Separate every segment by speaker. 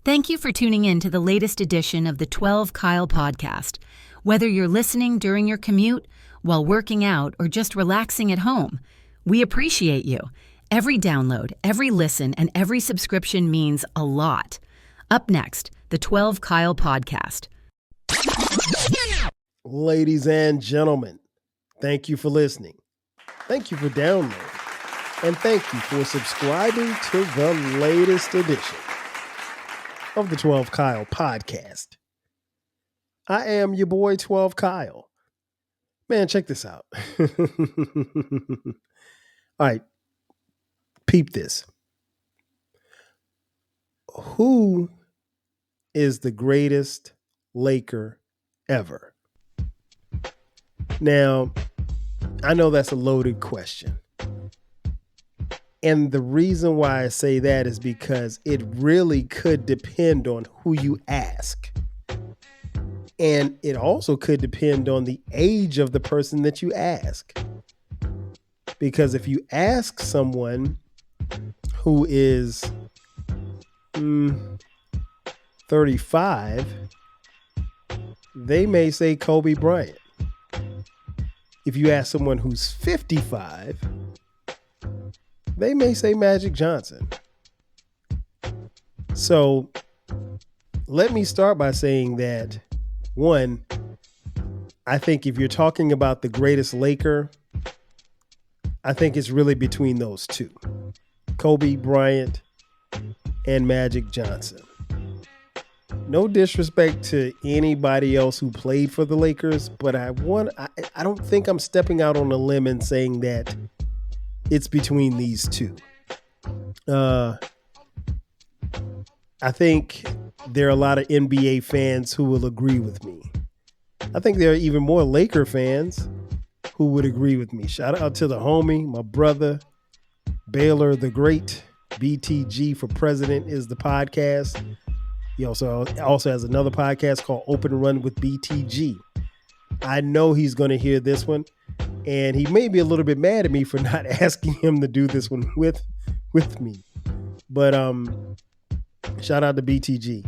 Speaker 1: Thank you for tuning in to the latest edition of the 12 Kyle podcast. Whether you're listening during your commute, while working out, or just relaxing at home, we appreciate you. Every download, every listen, and every subscription means a lot. Up next, the 12 Kyle podcast.
Speaker 2: Ladies and gentlemen, thank you for listening. Thank you for downloading. And thank you for subscribing to the latest edition of the 12 Kyle podcast. I am your boy 12 Kyle. Man, check this out. All right. Peep this. Who is the greatest Laker ever? Now, I know that's a loaded question. And the reason why I say that is because it really could depend on who you ask. And it also could depend on the age of the person that you ask. Because if you ask someone who is 35, they may say Kobe Bryant. If you ask someone who's 55, they may say Magic Johnson. So let me start by saying that, one, I think if you're talking about the greatest Laker, I think it's really between those two, Kobe Bryant and Magic Johnson. No disrespect to anybody else who played for the Lakers, but I don't think I'm stepping out on a limb and saying that it's between these two. I think there are a lot of NBA fans who will agree with me. I think there are even more Laker fans who would agree with me. Shout out to the homie, my brother, Baylor the Great. BTG for President is the podcast. He also has another podcast called Open Run with BTG. I know he's going to hear this one, and he may be a little bit mad at me for not asking him to do this one with me. But shout out to BTG.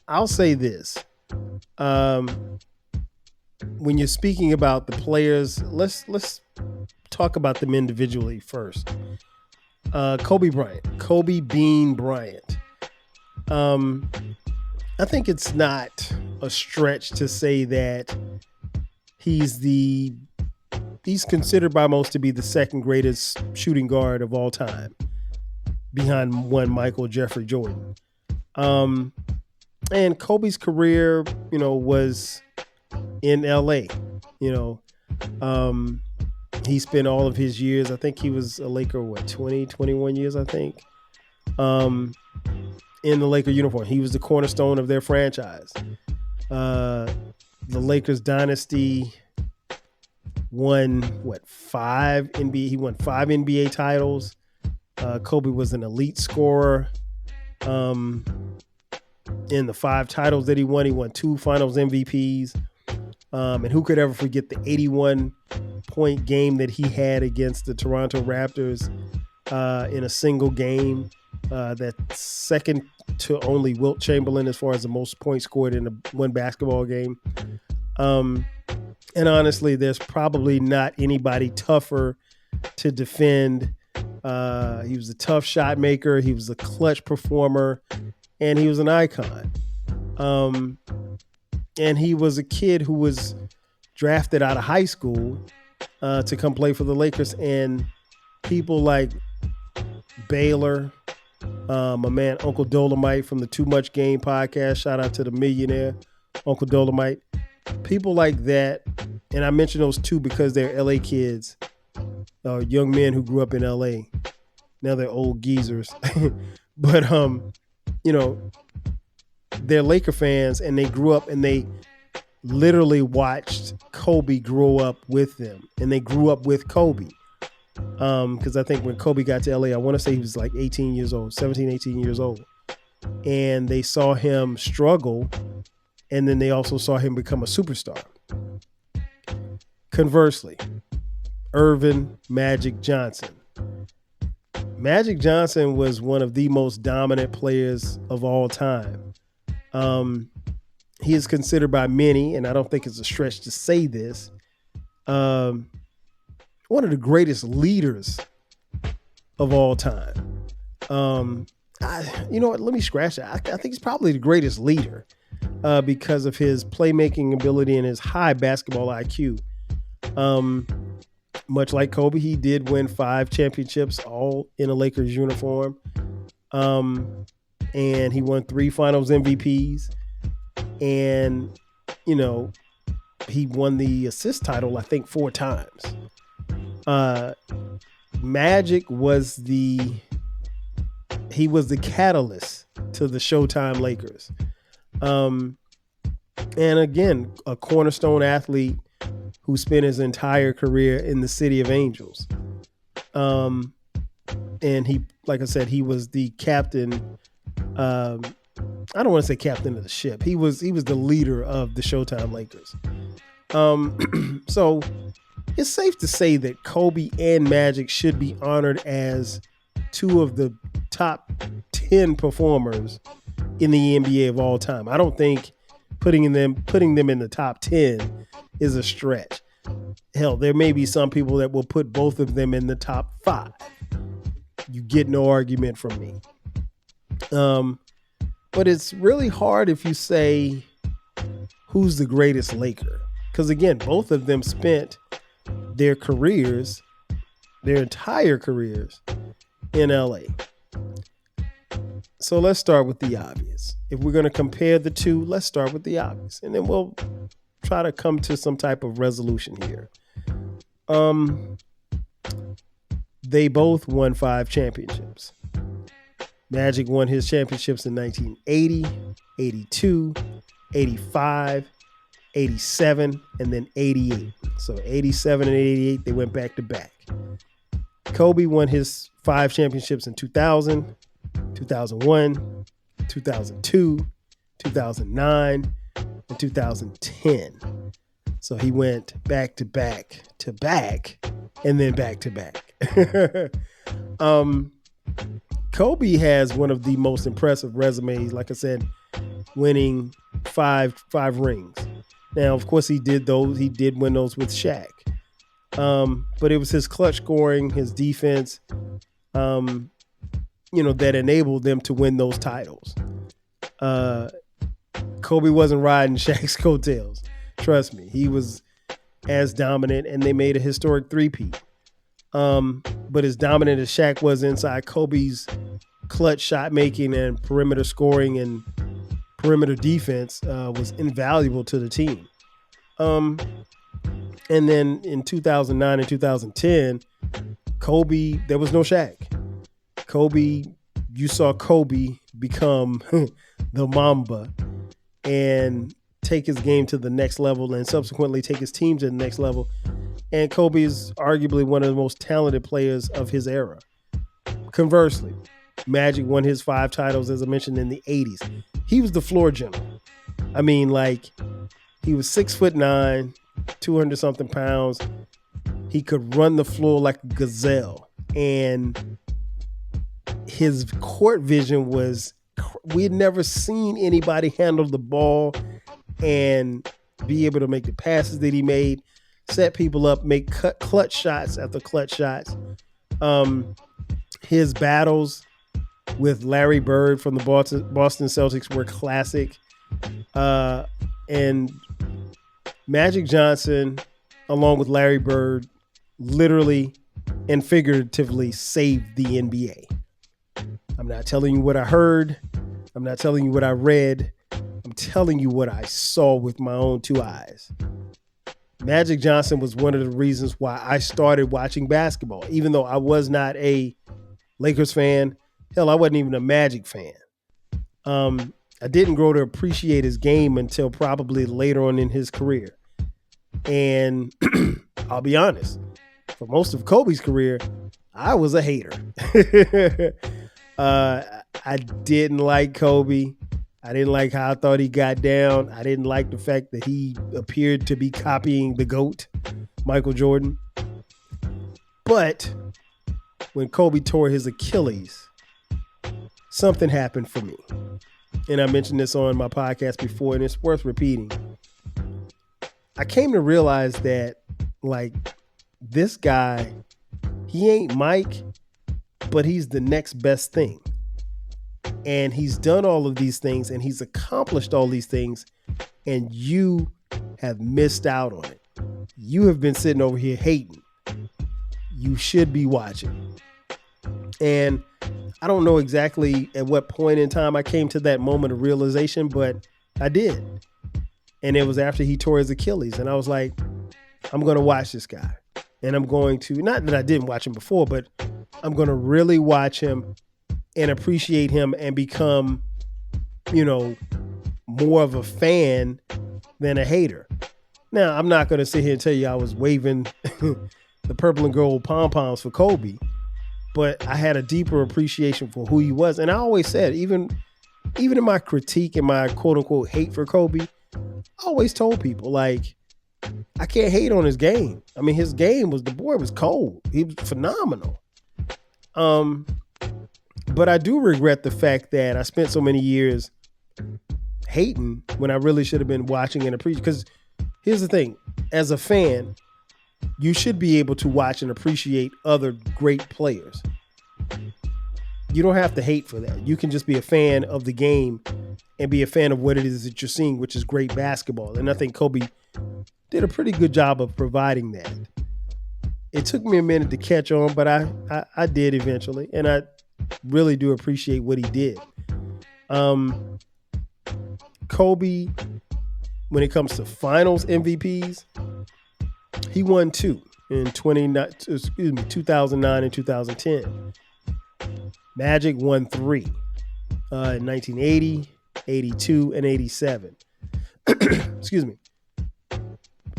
Speaker 2: I'll say this. When you're speaking about the players, let's talk about them individually first. Kobe Bean Bryant. I think it's not a stretch to say that he's considered by most to be the second greatest shooting guard of all time, behind one Michael Jeffrey Jordan. And Kobe's career, was in LA. He spent all of his years, I think he was a Laker, 21 years, I think, in the Laker uniform. He was the cornerstone of their franchise. The Lakers dynasty won, 5 NBA? He won 5 NBA titles. Kobe was an elite scorer. In the 5 titles that he won 2 finals MVPs. And who could ever forget the 81-point game that he had against the Toronto Raptors in a single game, that second to only Wilt Chamberlain as far as the most points scored in one basketball game. And honestly, there's probably not anybody tougher to defend. He was a tough shot maker. He was a clutch performer, and he was an icon. And he was a kid who was drafted out of high school to come play for the Lakers. And people like Baylor, my man Uncle Dolomite from the Too Much Game podcast, shout out to the millionaire Uncle Dolomite. People like that, and I mention those two because they're LA kids, young men who grew up in LA. Now they're old geezers. But they're Laker fans, and they grew up and they literally watched Kobe grow up with them, and they grew up with Kobe. Because I think when Kobe got to LA, I want to say he was like 18 years old, 17, 18 years old. And they saw him struggle, and then they also saw him become a superstar. Conversely, Earvin Magic Johnson. Magic Johnson was one of the most dominant players of all time. He is considered by many, and I don't think it's a stretch to say this, one of the greatest leaders of all time. You know what? Let me scratch that. I think he's probably the greatest leader because of his playmaking ability and his high basketball IQ. Much like Kobe, he did win 5 championships, all in a Lakers uniform. And he won 3 finals MVPs. And, you know, he won the assist title, I think, 4 times. Magic was the catalyst to the Showtime Lakers. And again, a cornerstone athlete who spent his entire career in the City of Angels. And he, like I said, he was the captain. I don't want to say captain of the ship. He was the leader of the Showtime Lakers. So it's safe to say that Kobe and Magic should be honored as 2 of the top 10 performers in the NBA of all time. I don't think putting them in the top 10 is a stretch. Hell, there may be some people that will put both of them in the top 5. You get no argument from me. But it's really hard if you say who's the greatest Laker. Because again, both of them spent their entire careers in LA. So let's start with the obvious. If we're going to compare the two, let's start with the obvious. And then we'll try to come to some type of resolution here. They both won 5 championships. Magic won his championships in 1980, 82, 85, 87, and then 88. So 87 and 88, they went back to back. Kobe won his 5 championships in 2000, 2001, 2002, 2009, and 2010. So he went back to back to back and then back to back. Kobe has one of the most impressive resumes, like I said, winning five rings. Now, of course, he did win those with Shaq. But it was his clutch scoring, his defense, that enabled them to win those titles. Kobe wasn't riding Shaq's coattails. Trust me, he was as dominant, and they made a historic three-peat. But as dominant as Shaq was inside, Kobe's clutch shot making and perimeter scoring and perimeter defense was invaluable to the team. And then in 2009 and 2010, Kobe, there was no Shaq. Kobe, you saw Kobe become the Mamba and take his game to the next level and subsequently take his team to the next level. And Kobe is arguably one of the most talented players of his era. Conversely, Magic won his 5 titles, as I mentioned, in the 80s. He was the floor general. I mean, he was 6'9", 200-something pounds. He could run the floor like a gazelle. And his court vision was, we had never seen anybody handle the ball and be able to make the passes that he made, set people up, make clutch shots after clutch shots. His battles with Larry Bird from the Boston Celtics were classic. And Magic Johnson, along with Larry Bird, literally and figuratively saved the NBA. I'm not telling you what I heard. I'm not telling you what I read. I'm telling you what I saw with my own 2 eyes. Magic Johnson was one of the reasons why I started watching basketball, even though I was not a Lakers fan. Hell, I wasn't even a Magic fan. I didn't grow to appreciate his game until probably later on in his career. And I'll be honest, for most of Kobe's career, I was a hater. I didn't like Kobe. I didn't like how I thought he got down. I didn't like the fact that he appeared to be copying the GOAT, Michael Jordan. But when Kobe tore his Achilles, something happened for me. And I mentioned this on my podcast before, and it's worth repeating. I came to realize that, like, this guy, he ain't Mike, but he's the next best thing. And he's done all of these things, and he's accomplished all these things, and you have missed out on it. You have been sitting over here hating. You should be watching. And I don't know exactly at what point in time I came to that moment of realization, but I did. And it was after he tore his Achilles. And I was like, I'm going to watch this guy. And I'm going to, not that I didn't watch him before, but I'm going to really watch him and appreciate him and become, more of a fan than a hater. Now, I'm not going to sit here and tell you I was waving the purple and gold pom-poms for Kobe, but I had a deeper appreciation for who he was. And I always said, even in my critique and my quote-unquote hate for Kobe, I always told people, like, I can't hate on his game. I mean, his game was, the boy was cold. He was phenomenal. But I do regret the fact that I spent so many years hating when I really should have been watching and appreciating. Because here's the thing, as a fan, you should be able to watch and appreciate other great players. You don't have to hate for that. You can just be a fan of the game and be a fan of what it is that you're seeing, which is great basketball. And I think Kobe did a pretty good job of providing that. It took me a minute to catch on, but I did eventually. And I really do appreciate what he did. Kobe, when it comes to finals MVPs, he won 2 in 2009 and 2010. Magic won 3 in 1980, 82, and 87. Excuse me.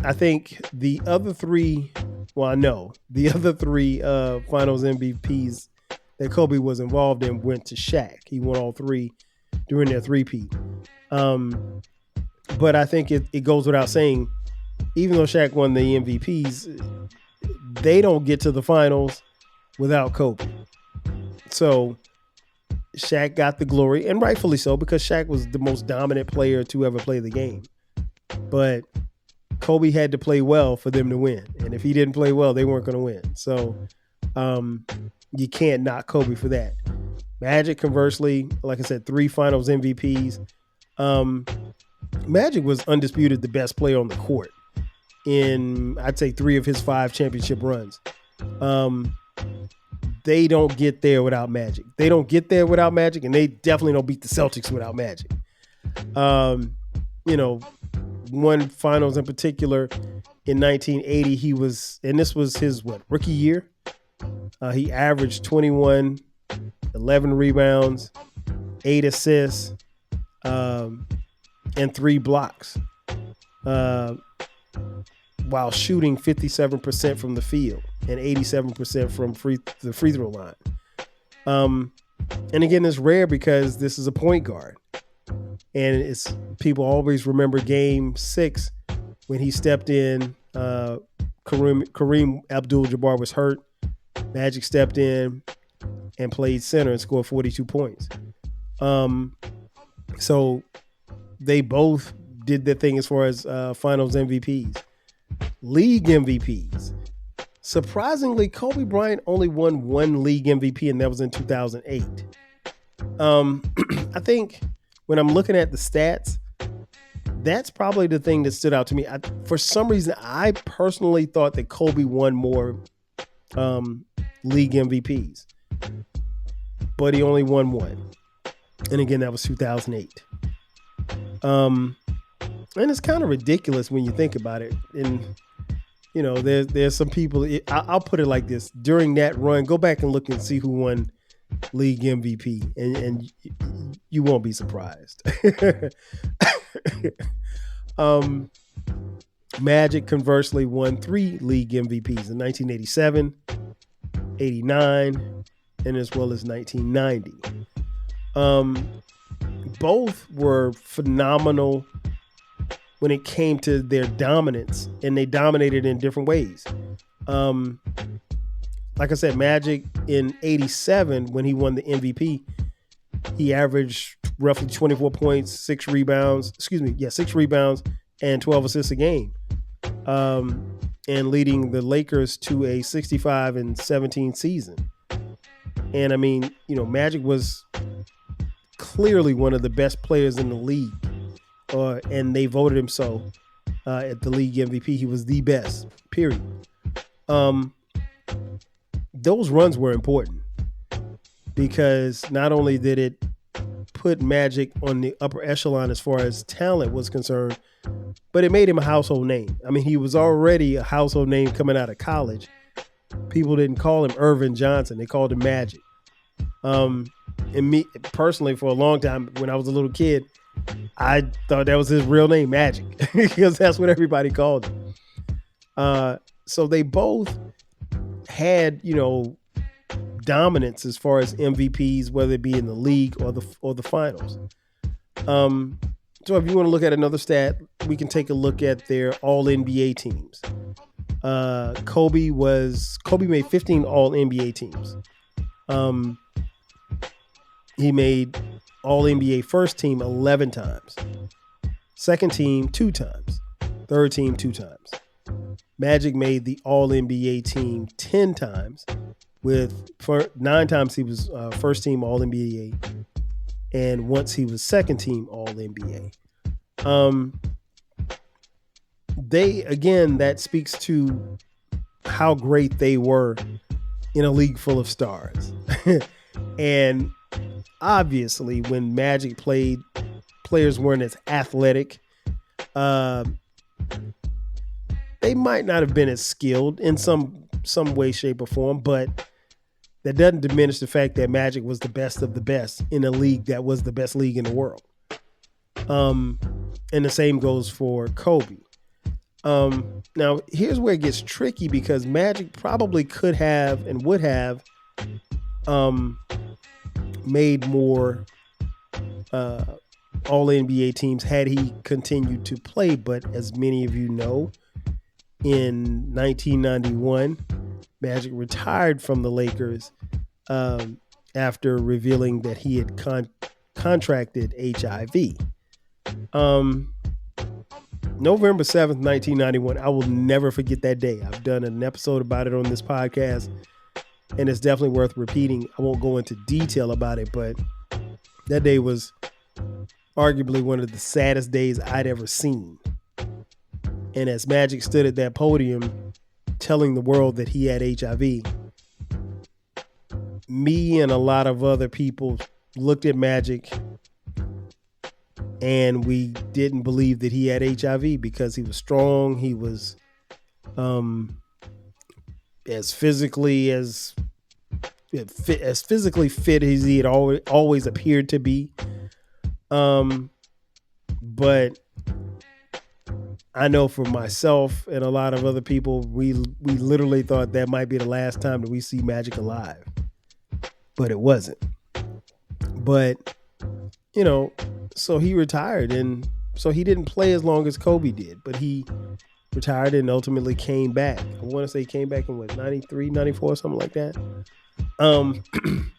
Speaker 2: I think the other 3 finals MVPs that Kobe was involved in went to Shaq. He won all 3 during their three-peat. But I think it goes without saying, even though Shaq won the MVPs, they don't get to the finals without Kobe. So Shaq got the glory, and rightfully so, because Shaq was the most dominant player to ever play the game. But Kobe had to play well for them to win. And if he didn't play well, they weren't going to win. So you can't knock Kobe for that. Magic, conversely, like I said, 3 finals MVPs. Magic was undisputed the best player on the court in, I'd say, 3 of his 5 championship runs. They don't get there without Magic. They don't get there without Magic, and they definitely don't beat the Celtics without Magic. One finals in particular in 1980, he was, and this was his, rookie year? He averaged 21, 11 rebounds, 8 assists, and 3 blocks, while shooting 57% from the field and 87% from the free throw line. And again, it's rare because this is a point guard. And it's, people always remember Game 6 when he stepped in. Kareem Abdul-Jabbar was hurt. Magic stepped in and played center and scored 42 points. So they both did their thing as far as finals MVPs. League MVPs. Surprisingly, Kobe Bryant only won 1 league MVP, and that was in 2008. I think when I'm looking at the stats, that's probably the thing that stood out to me. For some reason, I personally thought that Kobe won more league MVPs, but he only won 1. And again, that was 2008. And it's kind of ridiculous when you think about it. And, there's some people, I'll put it like this. During that run, go back and look and see who won league MVP, and you won't be surprised. Magic, conversely, won 3 league MVPs in 1987, 89, and as well as 1990. Both were phenomenal when it came to their dominance, and they dominated in different ways. like I said, Magic in 87, when he won the MVP, he averaged roughly 24 points, 6 rebounds and 12 assists a game, and leading the Lakers to a 65-17 season. And I mean, Magic was clearly one of the best players in the league, and they voted him so at the league MVP. He was the best, period. Those runs were important because not only did it put Magic on the upper echelon as far as talent was concerned, but it made him a household name. I mean, he was already a household name coming out of college. People didn't call him Irvin Johnson. They called him Magic. And me personally, for a long time, when I was a little kid, I thought that was his real name, Magic, because that's what everybody called him. So they both had, dominance as far as MVPs, whether it be in the league or the finals. So if you want to look at another stat, we can take a look at their All NBA teams. Kobe made 15 All NBA teams. He made All NBA first team 11 times, second team 2 times, third team 2 times. Magic made the All NBA team 10 times. For 9 times he was first team All NBA, and once he was second team All NBA. That speaks to how great they were in a league full of stars. And obviously, when Magic played, players weren't as athletic. They might not have been as skilled in some way, shape, or form, but that doesn't diminish the fact that Magic was the best of the best in a league that was the best league in the world. And the same goes for Kobe. Now, here's where it gets tricky, because Magic probably could have and would have made more All-NBA teams had he continued to play. But as many of you know, in 1991, Magic retired from the Lakers after revealing that he had contracted HIV. November 7th, 1991. I will never forget that day. I've done an episode about it on this podcast, and it's definitely worth repeating. I won't go into detail about it, but that day was arguably one of the saddest days I'd ever seen. And as Magic stood at that podium telling the world that he had HIV, me and a lot of other people looked at Magic and we didn't believe that he had HIV, because he was strong. He was as physically fit as he had always appeared to be. But I know for myself and a lot of other people, we literally thought that might be the last time that we see Magic alive, but it wasn't. But, so he retired, and so he didn't play as long as Kobe did, but he retired and ultimately came back. I want to say he came back in 93, 94, something like that.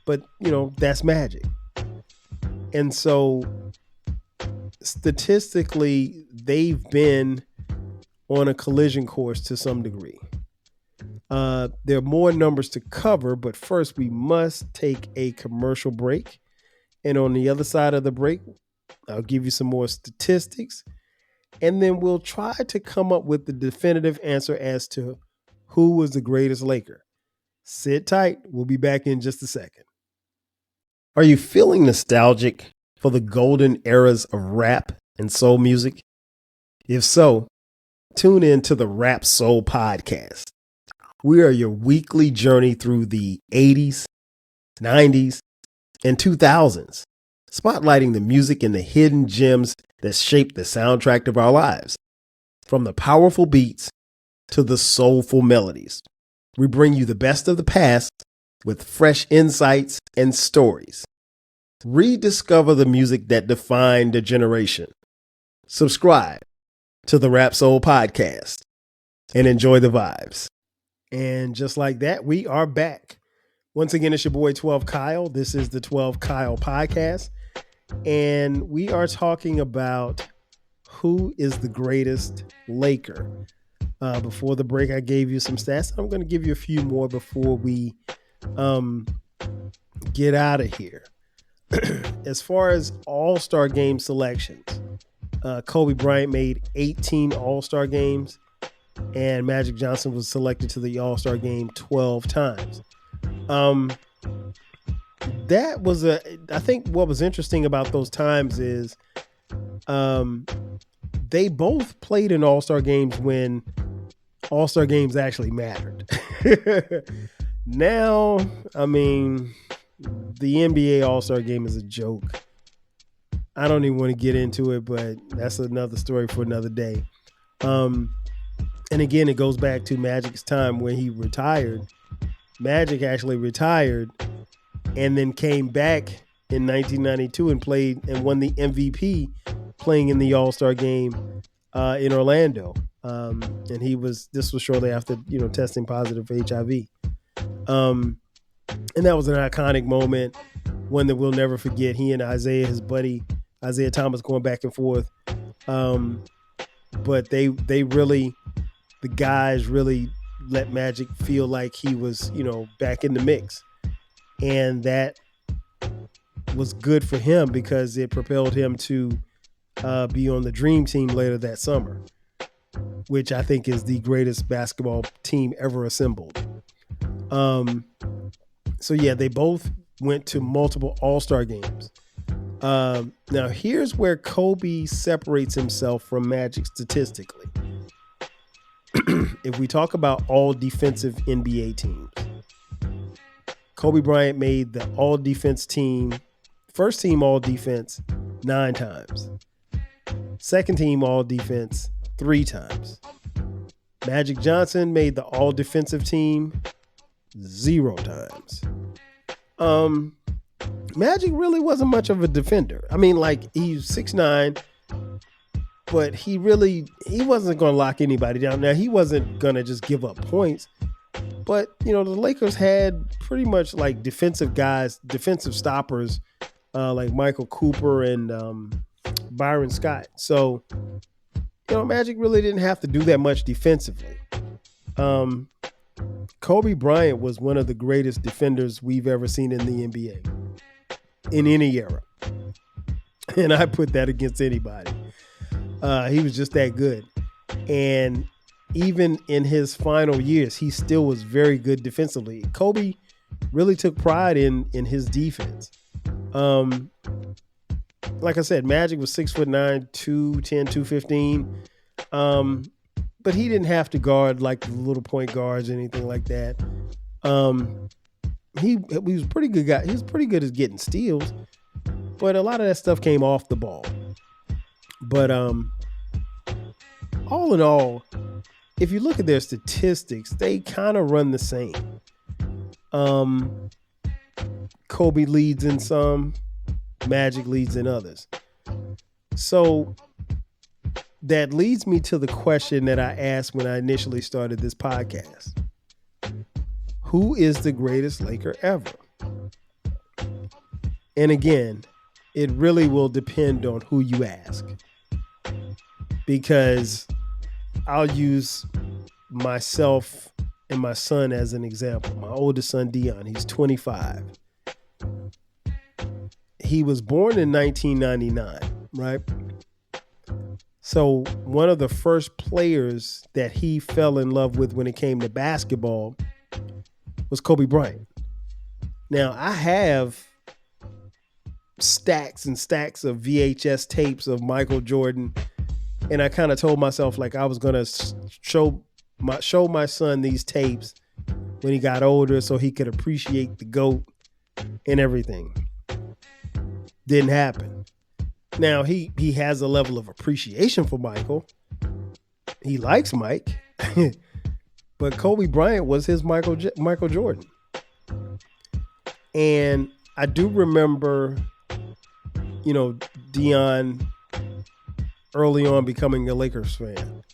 Speaker 2: But that's Magic. And so statistically, they've been on a collision course to some degree. There are more numbers to cover, but first we must take a commercial break. And on the other side of the break, I'll give you some more statistics, and then we'll try to come up with the definitive answer as to who was the greatest Laker. Sit tight. We'll be back in just a second. Are you feeling nostalgic for the golden eras of rap and soul music? If so, tune in to the Rap Soul Podcast. We are your weekly journey through the 80s, 90s, and 2000s, spotlighting the music and the hidden gems that shaped the soundtrack of our lives. From the powerful beats to the soulful melodies, we bring you the best of the past with fresh insights and stories. Rediscover the music that defined a generation. Subscribe to the Rap Soul Podcast and enjoy the vibes. And just like that, we are back. Once again, it's your boy 12 Kyle. This is the 12 Kyle podcast. And we are talking about who is the greatest Laker. Before the break, I gave you some stats. I'm going to give you a few more before we get out of here. As far as All-Star game selections, Kobe Bryant made 18 All-Star games. And Magic Johnson was selected to the All-Star game 12 times. That was I think what was interesting about those times is they both played in All-Star games when All-Star games actually mattered. Now, I mean, the NBA All-Star game is a joke. I don't even want to get into it, but that's another story for another day. And again, it goes back to Magic's time when he retired. Magic actually retired and then came back in 1992 and played and won the MVP playing in the All-Star game in Orlando. And this was shortly after, testing positive for HIV. And that was an iconic moment, one that we'll never forget. He and Isaiah, his buddy, Isaiah Thomas, going back and forth. But they really, the guys really let Magic feel like he was, back in the mix. And that was good for him because it propelled him to be on the Dream Team later that summer, which I think is the greatest basketball team ever assembled. So yeah, they both went to multiple All-Star games. Now here's where Kobe separates himself from Magic statistically. If we talk about all defensive NBA teams, Kobe Bryant made the all defense team, first team all defense 9 times, second team all defense 3 times. Magic Johnson made the all defensive team 0 times. Magic really wasn't much of a defender. I mean, like, he's 6'9", but he wasn't going to lock anybody down. Now, he wasn't going to just give up points, but, the Lakers had pretty much like defensive guys, defensive stoppers, like Michael Cooper and Byron Scott. So, Magic really didn't have to do that much defensively. Kobe Bryant was one of the greatest defenders we've ever seen in the NBA in any era. And I put that against anybody. He was just that good. And even in his final years, he still was very good defensively. Kobe really took pride in his defense. Like I said, Magic was 6'9", 210, 215. But he didn't have to guard like the little point guards or anything like that. He was a pretty good guy. He was pretty good at getting steals, but a lot of that stuff came off the ball. But all in all, if you look at their statistics, they kind of run the same. Kobe leads in some, Magic leads in others. So that leads me to the question that I asked when I initially started this podcast. Who is the greatest Laker ever? And again, it really will depend on who you ask. Because I'll use myself and my son as an example. My oldest son, Dion, he's 25. He was born in 1999, right? So one of the first players that he fell in love with when it came to basketball was Kobe Bryant. Now, I have stacks and stacks of VHS tapes of Michael Jordan, and I kind of told myself like I was going to show my son these tapes when he got older so he could appreciate the GOAT and everything. Didn't happen. Now, he has a level of appreciation for Michael. He likes Mike. But Kobe Bryant was his Michael Jordan. And I do remember, Dion early on becoming a Lakers fan.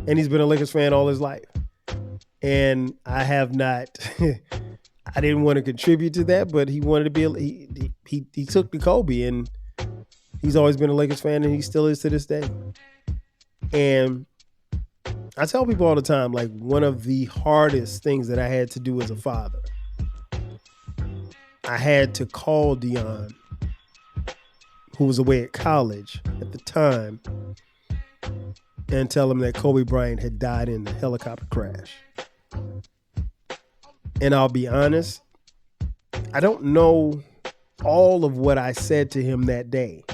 Speaker 2: And he's been a Lakers fan all his life. And I have not. I didn't want to contribute to that, but he wanted to be. He took the Kobe, and he's always been a Lakers fan, and he still is to this day. And I tell people all the time, like, one of the hardest things that I had to do as a father, I had to call Dion, who was away at college at the time, and tell him that Kobe Bryant had died in a helicopter crash. And I'll be honest, I don't know all of what I said to him that day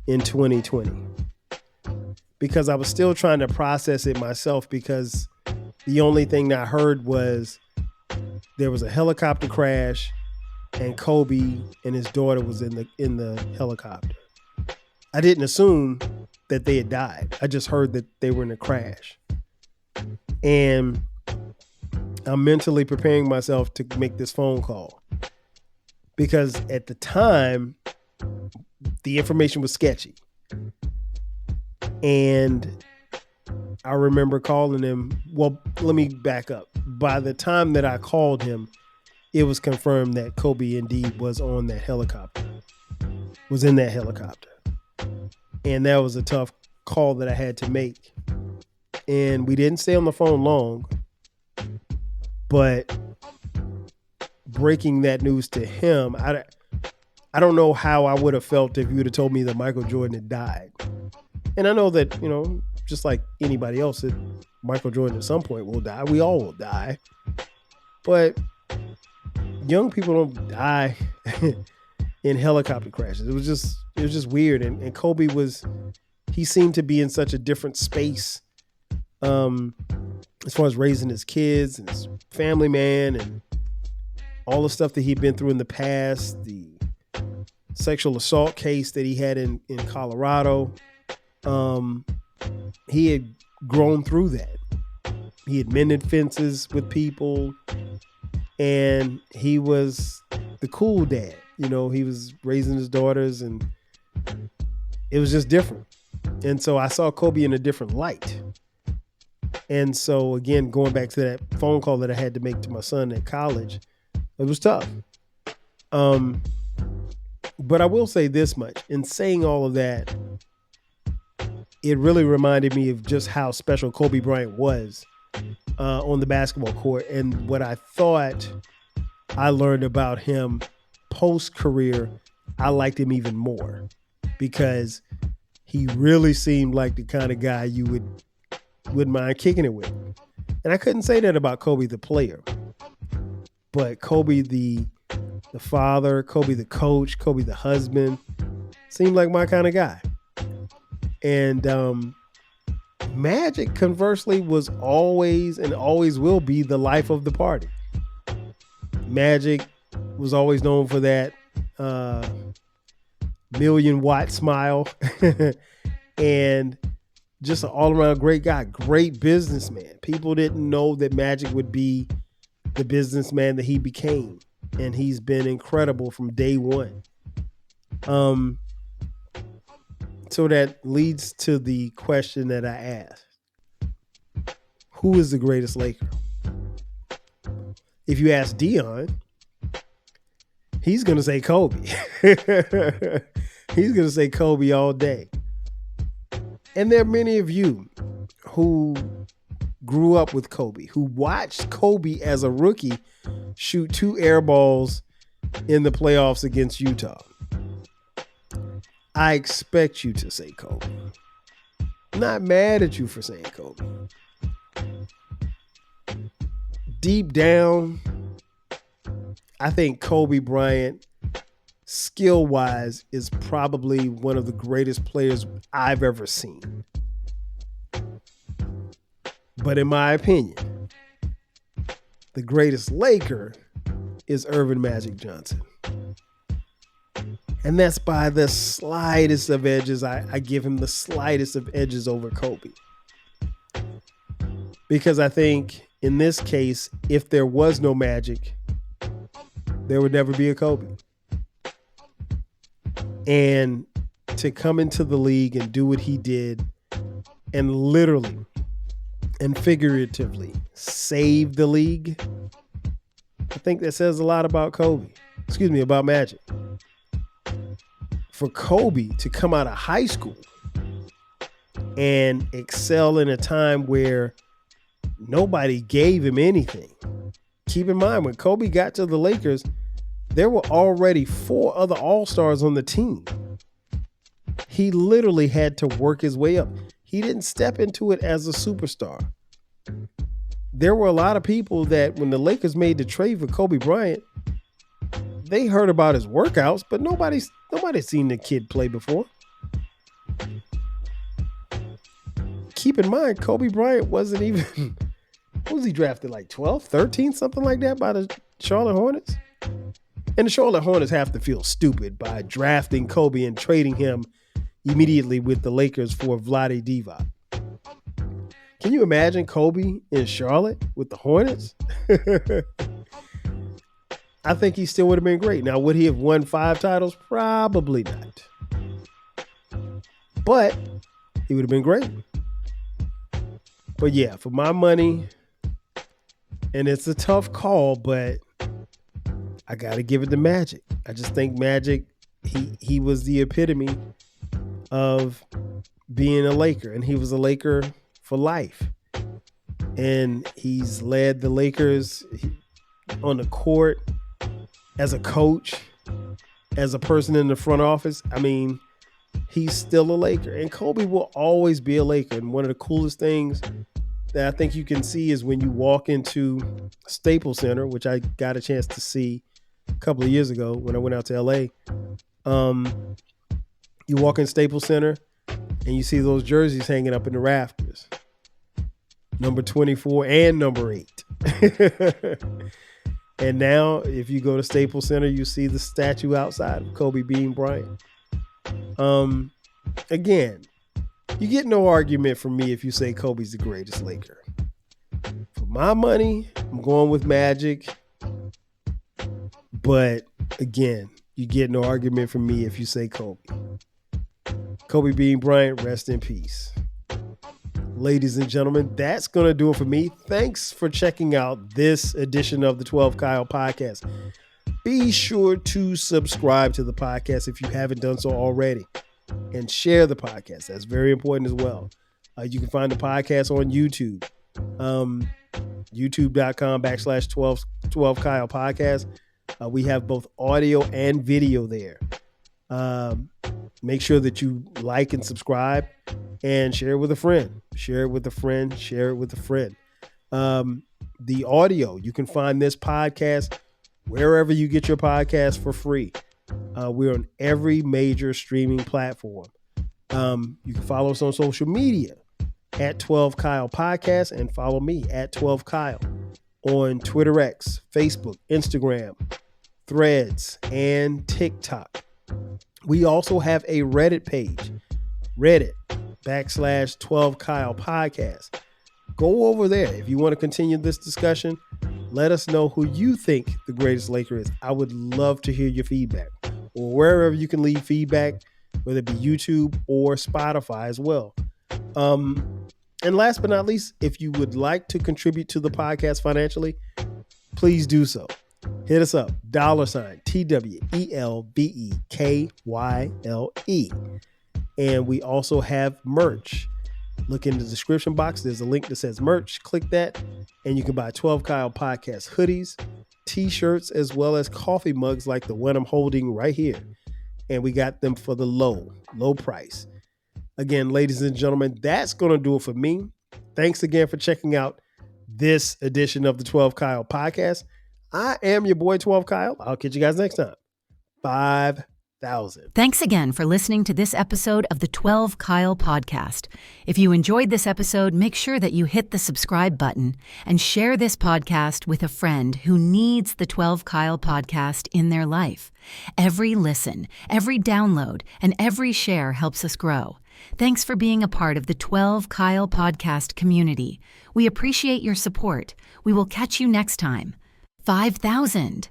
Speaker 2: in 2020, because I was still trying to process it myself, because the only thing that I heard was there was a helicopter crash and Kobe and his daughter was in the helicopter. I didn't assume that they had died. I just heard that they were in a crash. And I'm mentally preparing myself to make this phone call, because at the time, the information was sketchy. And I remember calling him. Well, let me back up. By the time that I called him, it was confirmed that Kobe indeed was on that helicopter, was in that helicopter. And that was a tough call that I had to make. And we didn't stay on the phone long, but breaking that news to him, I don't know how I would have felt if you would have told me that Michael Jordan had died. And I know that, just like anybody else, that Michael Jordan at some point will die. We all will die. But young people don't die in helicopter crashes. It was just weird. And Kobe he seemed to be in such a different space as far as raising his kids and his family man and all the stuff that he'd been through in the past, the sexual assault case that he had in Colorado. He had grown through that. He had mended fences with people, and he was the cool dad. He was raising his daughters, and it was just different. And so I saw Kobe in a different light. And so, again, going back to that phone call that I had to make to my son at college, it was tough. But I will say this much. In saying all of that, it really reminded me of just how special Kobe Bryant was on the basketball court, and what I thought I learned about him post-career. I liked him even more, because he really seemed like the kind of guy you wouldn't mind kicking it with. And I couldn't say that about Kobe the player, but Kobe the father, Kobe the coach, Kobe the husband seemed like my kind of guy. And Magic, conversely, was always and always will be the life of the party. Magic was always known for that million-watt smile and just an all-around great guy, great businessman. People didn't know that Magic would be the businessman that he became, and he's been incredible from day one. So that leads to the question that I asked. Who is the greatest Laker? If you ask Dion, he's going to say Kobe. He's going to say Kobe all day. And there are many of you who grew up with Kobe, who watched Kobe as a rookie shoot 2 air balls in the playoffs against Utah. I expect you to say Kobe. I'm not mad at you for saying Kobe. Deep down, I think Kobe Bryant, skill-wise, is probably one of the greatest players I've ever seen. But in my opinion, the greatest Laker is Earvin Magic Johnson. And that's by the slightest of edges. I give him the slightest of edges over Kobe. Because I think in this case, if there was no Magic, there would never be a Kobe. And to come into the league and do what he did, and literally and figuratively saved the league, I think that says a lot about about Magic. For Kobe to come out of high school and excel in a time where nobody gave him anything. Keep in mind, when Kobe got to the Lakers, there were already 4 other All-Stars on the team. He literally had to work his way up. He didn't step into it as a superstar. There were a lot of people that when the Lakers made the trade for Kobe Bryant, they heard about his workouts, but nobody's seen the kid play before. Keep in mind, Kobe Bryant wasn't even, was he drafted like 12, 13, something like that by the Charlotte Hornets? And the Charlotte Hornets have to feel stupid by drafting Kobe and trading him immediately with the Lakers for Vlade Divac. Can you imagine Kobe in Charlotte with the Hornets? I think he still would have been great. Now, would he have won 5 titles? Probably not. But he would have been great. But yeah, for my money, and it's a tough call, but I got to give it to Magic. I just think Magic, he was the epitome of being a Laker, and he was a Laker for life. And he's led the Lakers on the court as a coach, as a person in the front office. I mean, he's still a Laker, and Kobe will always be a Laker. And one of the coolest things that I think you can see is when you walk into Staples Center, which I got a chance to see a couple of years ago when I went out to LA. You walk in Staples Center and you see those jerseys hanging up in the rafters. Number 24 and number 8. And now if you go to Staples Center, you see the statue outside of Kobe Bean Bryant. Again, you get no argument from me if you say Kobe's the greatest Laker. For my money, I'm going with Magic. But again, you get no argument from me if you say Kobe. Kobe Bean Bryant, rest in peace. Ladies and gentlemen, that's going to do it for me. Thanks for checking out this edition of the 12 Kyle podcast. Be sure to subscribe to the podcast if you haven't done so already, and share the podcast. That's very important as well. You can find the podcast on YouTube, youtube.com/12 Kyle podcast. We have both audio and video there. Make sure that you like and subscribe and share it with a friend. Share it with a friend. Share it with a friend. The audio, you can find this podcast wherever you get your podcast for free. We're on every major streaming platform. You can follow us on social media at 12 Kyle Podcast, and follow me at 12 Kyle on Twitter X, Facebook, Instagram, Threads, and TikTok. We also have a Reddit page, Reddit.com/12 Kyle Podcast. Go over there. If you want to continue this discussion, let us know who you think the greatest Laker is. I would love to hear your feedback, or wherever you can leave feedback, whether it be YouTube or Spotify as well. And last but not least, if you would like to contribute to the podcast financially, please do so. Hit us up, $TWELVEKYLE. And we also have merch. Look in the description box. There's a link that says merch. Click that, and you can buy 12 Kyle Podcast hoodies, t-shirts, as well as coffee mugs like the one I'm holding right here. And we got them for the low price. Again, ladies and gentlemen, that's going to do it for me. Thanks again for checking out this edition of the 12 Kyle Podcast. I am your boy, 12 Kyle. I'll catch you guys next time. 5,000.
Speaker 1: Thanks again for listening to this episode of the 12 Kyle Podcast. If you enjoyed this episode, make sure that you hit the subscribe button and share this podcast with a friend who needs the 12 Kyle Podcast in their life. Every listen, every download, and every share helps us grow. Thanks for being a part of the 12 Kyle Podcast community. We appreciate your support. We will catch you next time. 5,000.